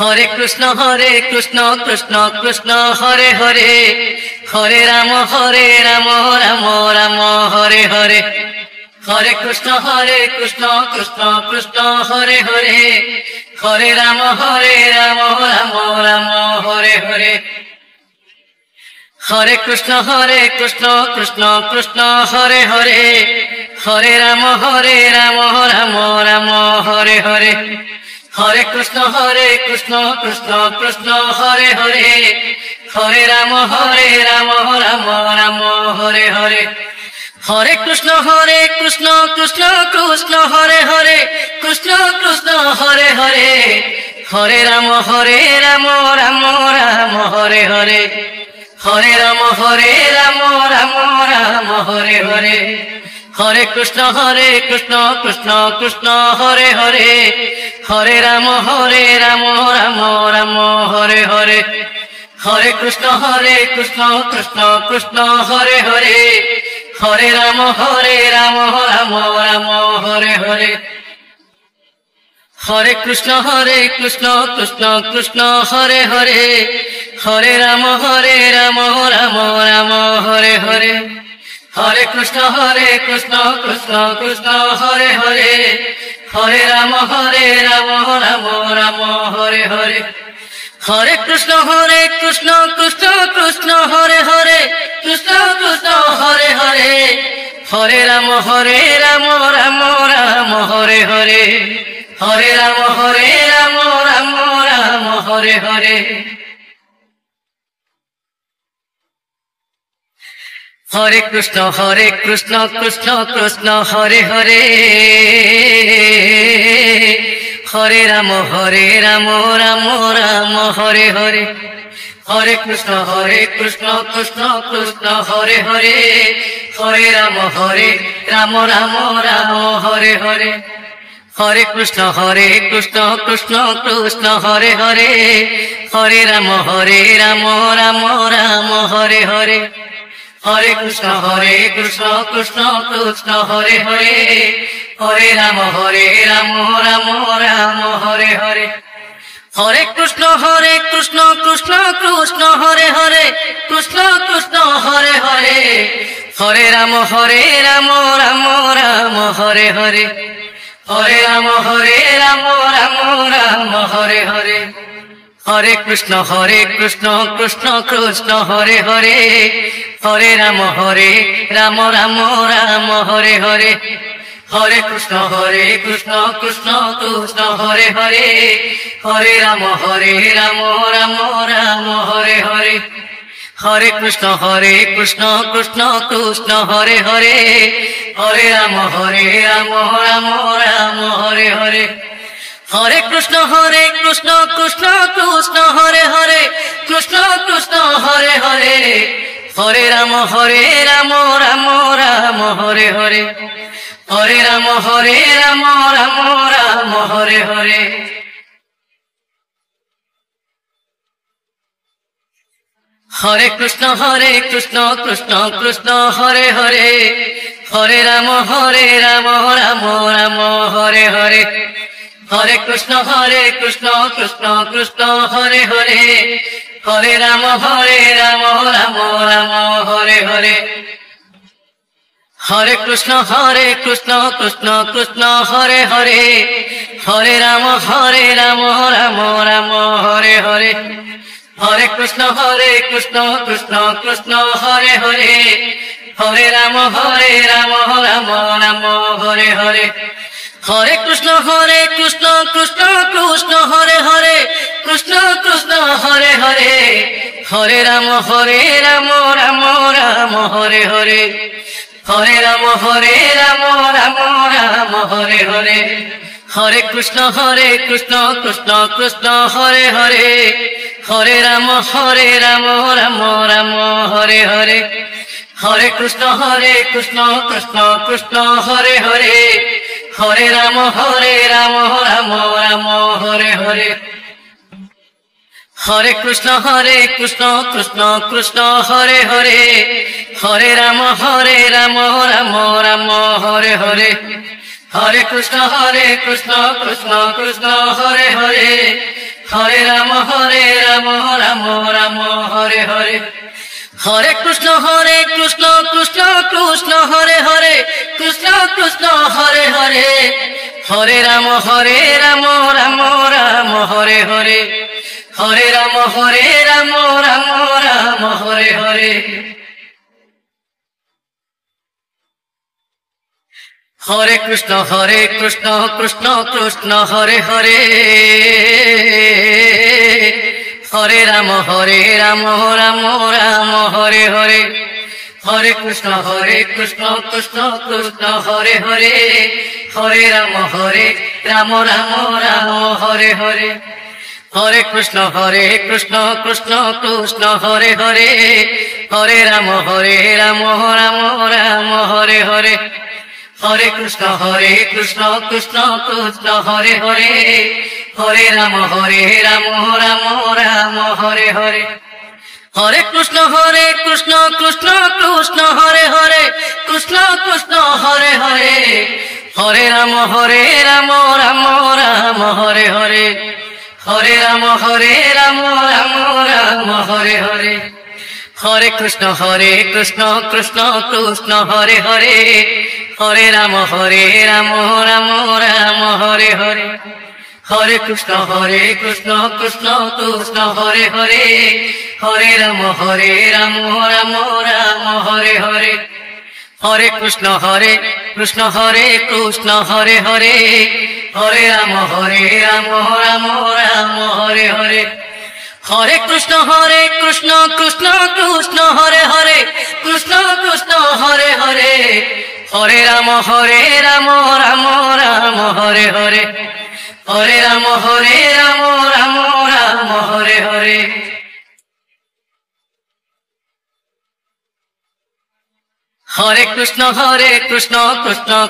Hare Krishna Krishna Krishna Hare Hare Hare Ram Ram Ram Hare Hare Hare Krishna Krishna Krishna Hare Hare Hare Ram Ram Ram Hare Hare Hare Krishna Krishna Krishna Hare Hare Hare Ram Ram Ram Hare Hare Hare Krishna Krishna Krishna Hare Hare Hare Ram Ram Ram Hare Hare Hare Krishna Krishna Krishna Hare Hare Krishna Hare Hare Hare Ram Ram Ram Hare Hare Hare Ram Ram Ram Hare Hare Hare Krishna Krishna Krishna Hare Hare Hare Ram Ram Ram Hare Hare Hare Krishna Krishna Krishna Hare Hare Hare Ram Ram Ram Hare Hare Hare Krishna Krishna Krishna Hare Hare Hare Ram Ram Ram Hare Hare Hare Krishna Krishna Krishna Hare Hare Hare Ram Ram Ram Hare Hare Hare Krishna Krishna Krishna Hare Hare Krishna Hare Hare Hare Ram Ram Ram Hare Hare Hare Ram Ram Ram Hare Hare Hare Krishna Krishna Hare Hare Hare Ram Ram Ram Hare Hare Hare Krishna Krishna Krishna Hare Hare Hare Ram Ram Ram Hare Hare Hare Krishna Krishna Hare Hare Hare Ram Ram Ram Hare Hare Hare Krishna Krishna Hare Hare Hare Ram Ram Ram Hare Hare Hare Krishna Krishna Hare Hare Krishna Hare Hare Hare Ram Ram Ram Hare Hare Hare Ram Ram Hare Hare Hare Krishna Krishna Hare Hare Hare Ram Ram Ram Hare Hare Hare Krishna Krishna Hare Hare Hare Ram Ram Ram Hare Hare Hare Krishna Krishna Hare Hare Hare Ram Ram Ram Hare Hare Hare Krishna Krishna Hare Hare Krishna Hare Hare Hare Ram Ram Ram Hare Hare Hare Ram Ram Hare Hare Hare Krishna Krishna Hare Hare Hare Ram Ram Hare Hare Hare Krishna Krishna Hare Hare Hare Ram Ram Ram Hare Hare Hare Krishna Krishna Hare Hare Hare Ram Ram Ram Hare Hare Hare Krishna Krishna Hare Hare Hare Ram Ram Ram Hare Hare Hare Krishna Krishna Hare Hare Krishna Hare Hare Hare Ram Ram Ram Hare Hare Hare Ram Ram Ram Hare Hare Hare Krishna Krishna Hare Hare Hare Ram Ram Ram Hare Hare Hare Krishna Krishna Hare Hare Hare Ram Ram Ram Hare Hare Hare Krishna Krishna Hare Hare Hare Ram Ram Ram Hare Hare Hare Krishna Krishna Hare Hare Hare Ram Ram Ram Hare Hare Hare Krishna Krishna Krishna Hare Hare Krishna Krishna Hare Hare Hare Ram Ram Ram Hare Hare Hare Ram Ram Ram Hare Hare Hare Krishna Krishna Krishna Hare Hare Hare Ram Ram Ram Hare Hare Hare Krishna Krishna Krishna Hare Hare Hare Ram Ram Ram Hare Hare Hare Krishna Krishna Krishna Hare Hare Hare Ram Ram Ram Hare Hare Hare Krishna Krishna Krishna Hare Hare Hare Ram Ram Ram Hare Hare Hare Krishna Krishna Krishna Hare Hare Krishna Krishna Hare Hare Hare Ram Ram Ram Hare Hare Hare Ram Ram Ram Hare Hare Hare Krishna Krishna Krishna Hare Hare Hare Ram Ram Ram Hare Hare Hare Krishna Krishna Krishna Hare Hare Hare Ram Ram Ram Hare Hare Hare Krishna Krishna Hare Hare Hare Ram Ram Ram Hare Hare Hare Krishna Krishna Hare Hare Krishna Krishna Hare Hare Hare Ram Ram Ram Hare Hare Hare Ram Ram Ram Hare Hare Hare Krishna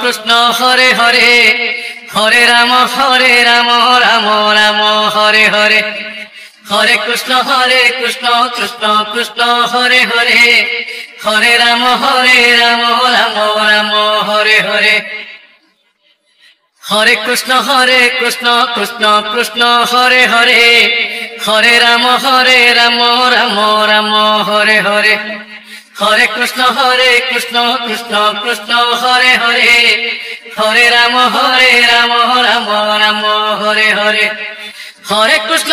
Krishna Hare Hare Hare Ram Ram Ram Hare Hare Hare Krishna Krishna Krishna Hare Hare Hare Ram Ram Ram Hare Hare Hare Krishna Krishna Krishna Hare Hare Hare Ram Ram Ram Hare Hare Hare Krishna Krishna Krishna Hare Hare Hare Ram Ram Ram Hare Hare Hare Krishna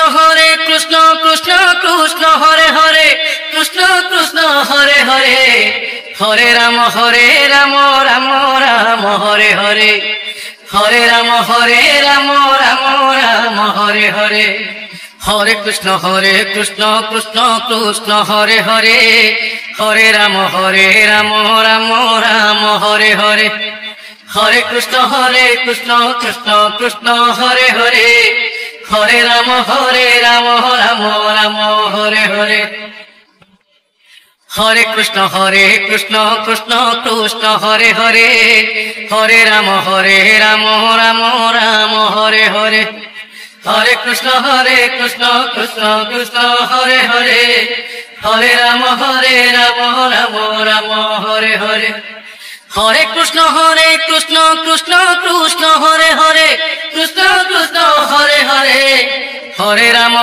Krishna Krishna Hare Hare Krishna Krishna Hare Hare Hare Ram Ram Ram Hare Hare Hare Ram Ram Ram Hare Hare Hare Krishna Krishna Krishna Hare Hare Hare Ram Ram Ram Hare Hare Hare Krishna Krishna Hare Hare Hare Ram Ram Ram Hare Hare Hare Krishna Krishna Hare Hare Hare Ram Ram Ram Hare Hare Hare Krishna Krishna Hare Hare Hare Ram Ram Ram Hare Hare Hare Krishna Krishna Hare Hare Krishna Krishna Hare Hare Hare Ram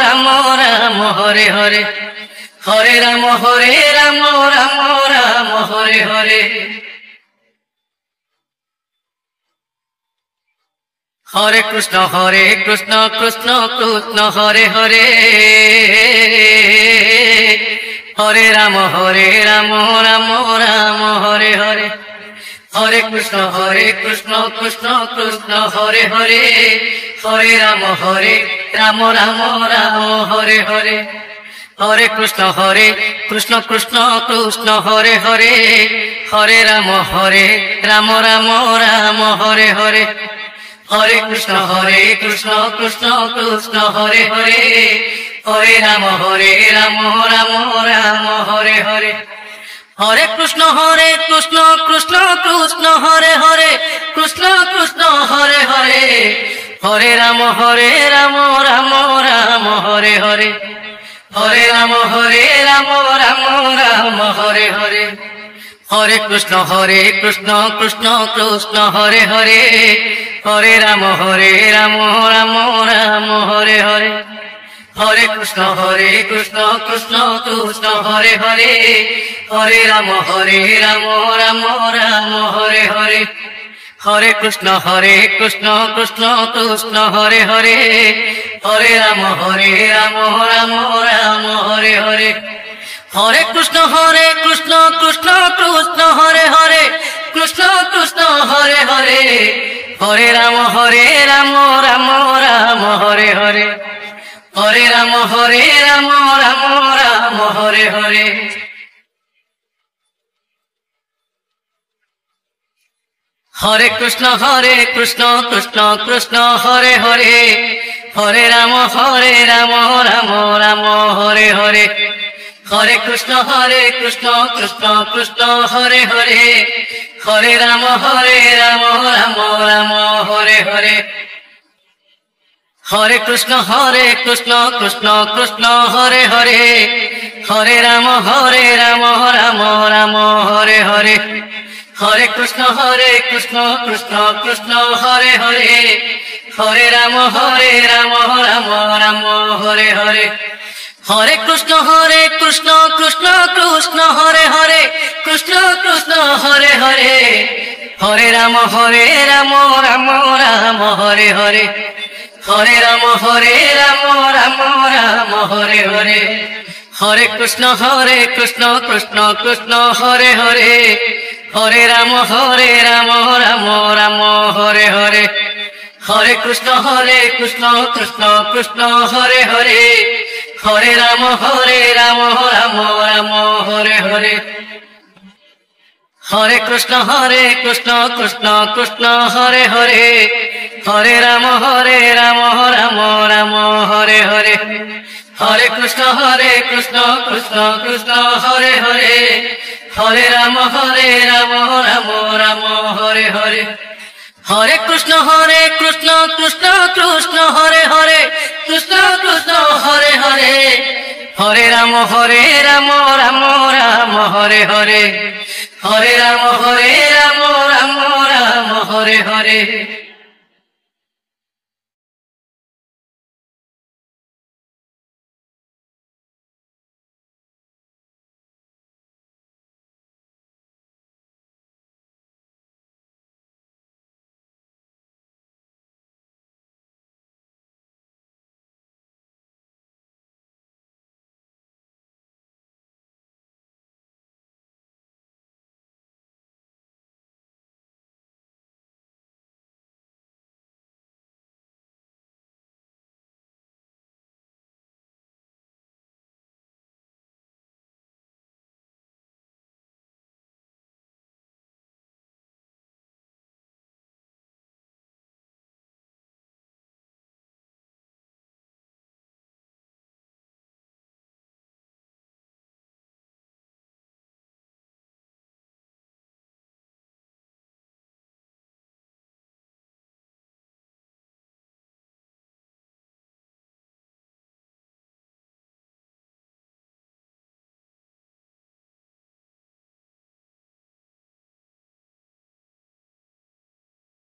Ram Ram Hare Hare Hare Ram Ram Ram Hare Hare Hare Krishna Krishna Hare Hare Hare Ram Ram Ram Hare Hare Hare Krishna Krishna Hare Hare Hare Ram Ram Ram Hare Hare Hare Krishna Krishna Hare Hare Hare Ram Ram Ram Hare Hare Hare Krishna Krishna Hare Hare Hare Ram Ram Ram Hare Hare Hare Krishna Krishna Hare Hare Krishna Krishna Hare Hare Hare Ram Ram Ram Hare Hare Hare Ram Ram Ram Hare Hare Hare Krishna Krishna Hare Hare Hare Ram Ram Ram Hare Hare Hare Krishna Krishna Krishna Hare Hare Hare Ram Ram Ram Hare Hare Hare Krishna Krishna Krishna Hare Hare Hare Ram Ram Ram Hare Hare Hare Krishna Krishna Krishna Hare Hare Krishna Krishna Hare Hare Hare Ram Ram Ram Hare Hare Hare Ram Ram Hare Hare Hare Krishna Krishna Krishna Hare Hare Hare Ram Ram Ram Hare Hare Hare Krishna Krishna Krishna Hare Hare Hare Ram Ram Ram Hare Hare Hare Krishna Krishna Krishna Hare Hare Hare Ram Ram Ram Hare Hare Hare Krishna Krishna Hare Hare Hare Ram Ram Ram Hare Hare Hare Krishna Krishna Hare Hare Krishna Krishna Hare Hare Hare Ram Ram Ram Hare Hare Hare Ram Ram Ram Hare Hare Hare Krishna Krishna Hare Hare Hare Ram Ram Ram Hare Hare Hare Krishna Krishna Hare Hare Hare Ram Ram Ram Hare Hare Hare Krishna Krishna Hare Hare Hare Ram Ram Ram Hare Hare Hare Krishna Krishna Hare Hare Hare Ram Ram Ram Hare Hare Hare Krishna Krishna Hare Hare Krishna Krishna Hare Hare Hare Ram Ram Ram Hare Hare Hare Ram Ram Ram Hare Hare